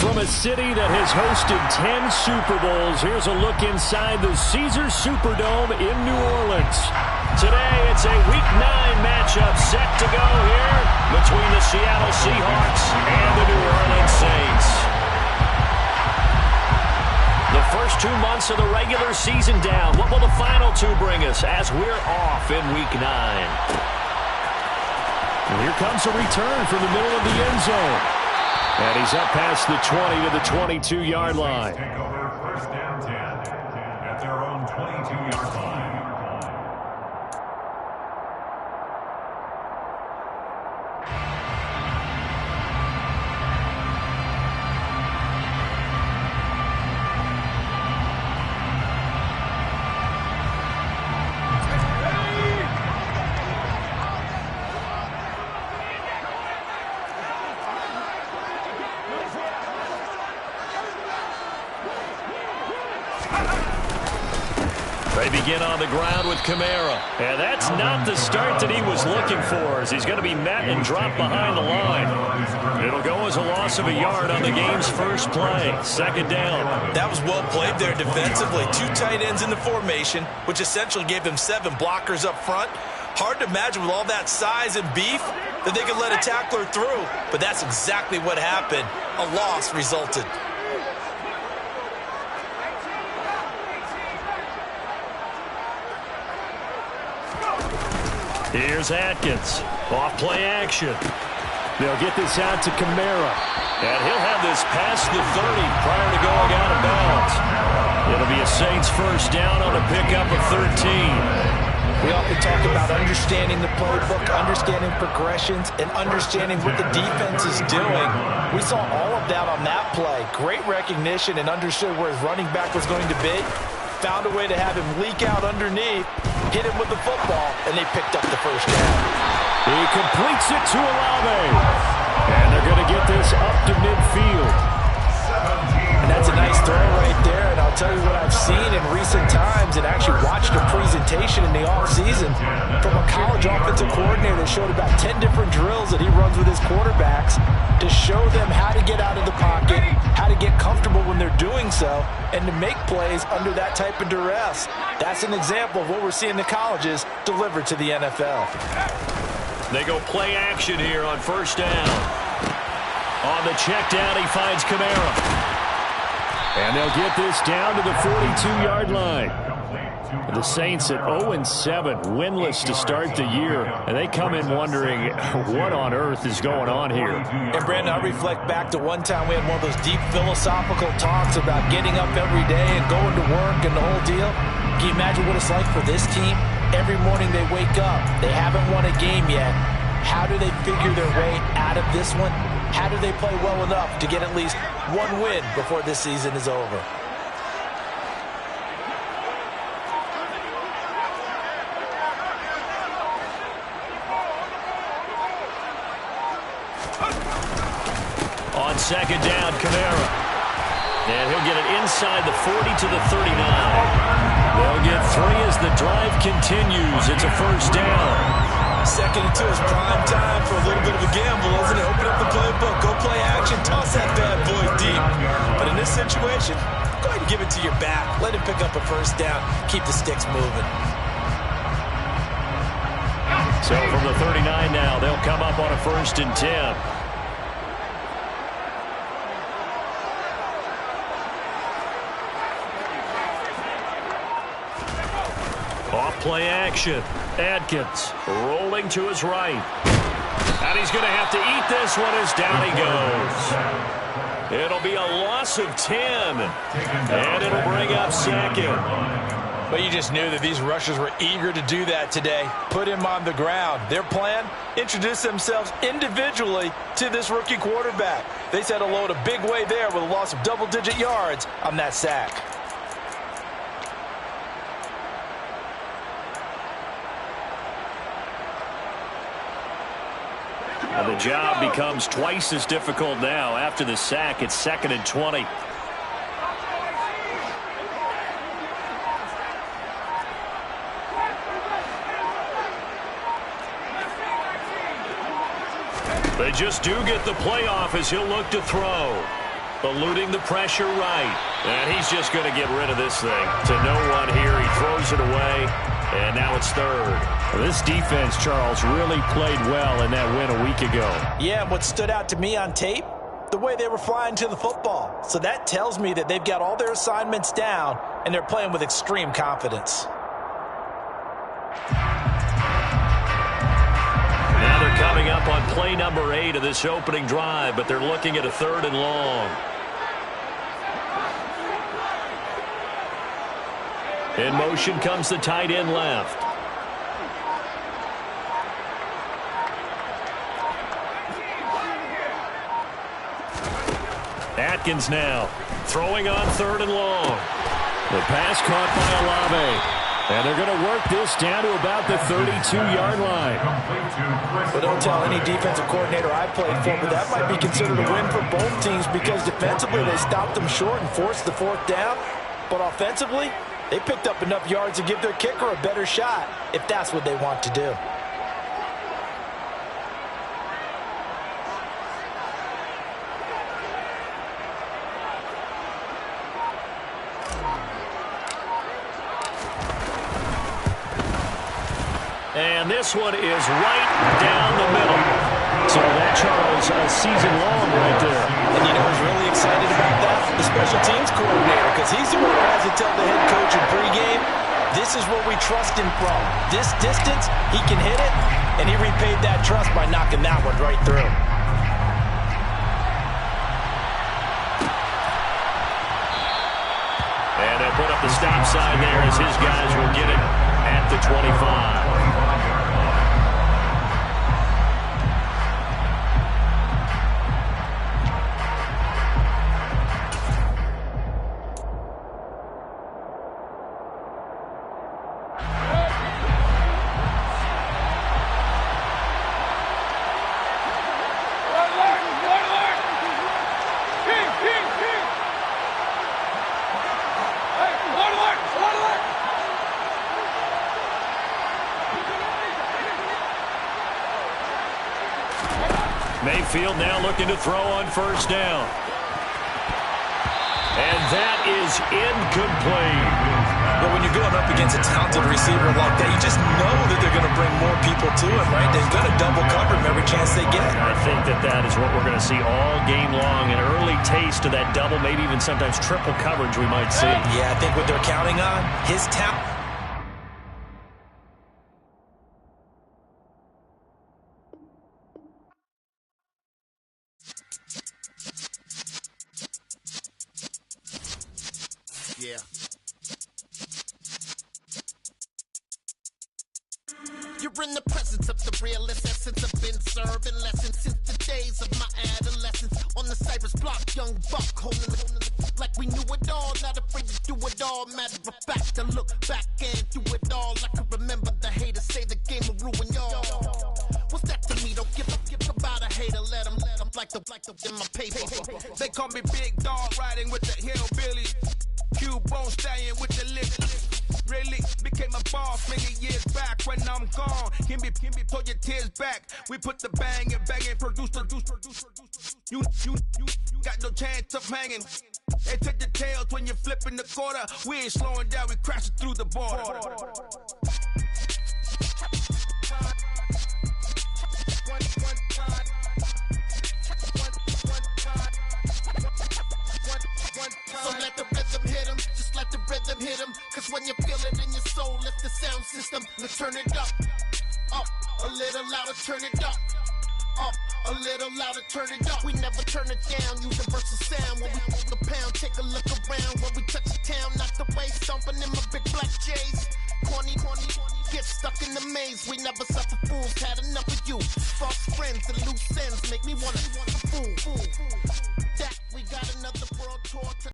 From a city that has hosted 10 Super Bowls, here's a look inside the Caesars Superdome in New Orleans. Today, it's a Week 9 matchup set to go here between the Seattle Seahawks and the New Orleans Saints. The first 2 months of the regular season down. What will the final 2 bring us as we're off in Week 9? And here comes a return from the middle of the end zone. And he's up past the 20 to the 22-yard line. Take over first and 10 at their own 22-yard line. They begin on the ground with Kamara. And that's not the start that he was looking for, as he's going to be met and dropped behind the line. It'll go as a loss of a yard on the game's first play. Second down. That was well played there defensively. 2 tight ends in the formation, which essentially gave them 7 blockers up front. Hard to imagine with all that size and beef that they could let a tackler through. But that's exactly what happened. A loss resulted. Here's Atkins. Off play action. They'll get this out to Kamara. And he'll have this past the 30 prior to going out of bounds. It'll be a Saints first down on a pickup of 13. We often talk about understanding the playbook, understanding progressions, and understanding what the defense is doing. We saw all of that on that play. Great recognition and understood where his running back was going to be. Found a way to have him leak out underneath, hit him with the football, and they picked up the first down. He completes it to Olave. And they're going to get this up to midfield. And that's a nice throw right there. And I'll tell you what I've seen in recent times and actually watched a presentation in the offseason from a college offensive coordinator that showed about 10 different drills that he runs with his quarterbacks to show them how to get out of the pocket, how to get comfortable when they're doing so, and to make plays under that type of duress. That's an example of what we're seeing the colleges deliver to the NFL. They go play action here on first down. On the check down, he finds Kamara. And they'll get this down to the 42-yard line. The Saints at 0-7, winless to start the year. And they come in wondering what on earth is going on here. And, Brandon, I reflect back to one time we had one of those deep philosophical talks about getting up every day and going to work and the whole deal. Can you imagine what it's like for this team? Every morning they wake up. They haven't won a game yet. How do they figure their way out of this one? How do they play well enough to get at least one win before this season is over? On second down, Kamara. And he'll get it inside the 40 to the 39. They'll get 3 as the drive continues. It's a first down. Second and 2 is prime time for a little bit of a gamble, isn't it? Open up the playbook, go play action, toss that bad boy deep. But in this situation, go ahead and give it to your back. Let him pick up a first down. Keep the sticks moving. So from the 39 now, they'll come up on a first and 10. Off play action. Atkins rolling to his right. And he's going to have to eat this one as down he goes. It'll be a loss of 10. And it'll bring up second. But you just knew that these rushers were eager to do that today. Put him on the ground. Their plan, introduce themselves individually to this rookie quarterback. They said hello in a big way there with a loss of double-digit yards on that sack. And the job becomes twice as difficult now after the sack. It's 2nd and 20. They just do get the playoff as he'll look to throw. Eluding the pressure right. And he's just going to get rid of this thing. To no one here. He throws it away. And now it's third. This defense, Charles, really played well in that win a week ago. Yeah, what stood out to me on tape? The way they were flying to the football. So that tells me that they've got all their assignments down, and they're playing with extreme confidence. Now they're coming up on play number 8 of this opening drive, but they're looking at a 3rd and long. In motion comes the tight end left. Atkins now throwing on 3rd and long. The pass caught by Olave. And they're going to work this down to about the 32-yard line. Well, don't tell any defensive coordinator I played for, but that might be considered a win for both teams because defensively they stopped them short and forced the 4th down. But offensively, they picked up enough yards to give their kicker a better shot if that's what they want to do. And this one is right down the middle. So that, Charles, a season long right there. And you know who's really excited about that? The special teams coordinator, because he's the one who has to tell the head coach in pregame, this is where we trust him from. This distance, he can hit it, and he repaid that trust by knocking that one right through. And they'll put up the stop sign there as his guys will get it at the 25. Mayfield now looking to throw on 1st down. And that is incomplete. But when you're going up against a talented receiver like that, you just know that they're going to bring more people to him, right? They're going to double cover him every chance they get. I think that is what we're going to see all game long. An early taste of that double, maybe even sometimes triple coverage we might see. Yeah, I think what they're counting on, his talent. Yeah. You're in the presence of the realest essence. I've been serving lessons since the days of my adolescence. On the Cypress block, young buck holding it like we knew it all. Not afraid to do it all. Matter of fact, I look back and do it all. I can remember the haters say the game will ruin y'all. What's that to me? Don't give about a hater. Let them like the in my paper. They call me Big Dog, riding with the hillbilly. Q-Bone stallion with the lip. Really became a boss many years back. When I'm gone, can be pull your tears back. We put the bang and produce. You got no chance of hanging. They take the tails when you're flipping the quarter. We ain't slowing down, we crashing through the border. So let the rhythm hit him, just let the rhythm hit him. Cause when you feel it in your soul, lift the sound system. Let's turn it up, a little louder, turn it up, a little louder, turn it up. We never turn it down, universal sound. When we hold the pound, take a look around. When we touch the town, knock the way, stomping in my big black J's. Corny, get stuck in the maze. We never suffer fools, had enough of you. False friends and loose ends make me wanna fool. That we got another world tour.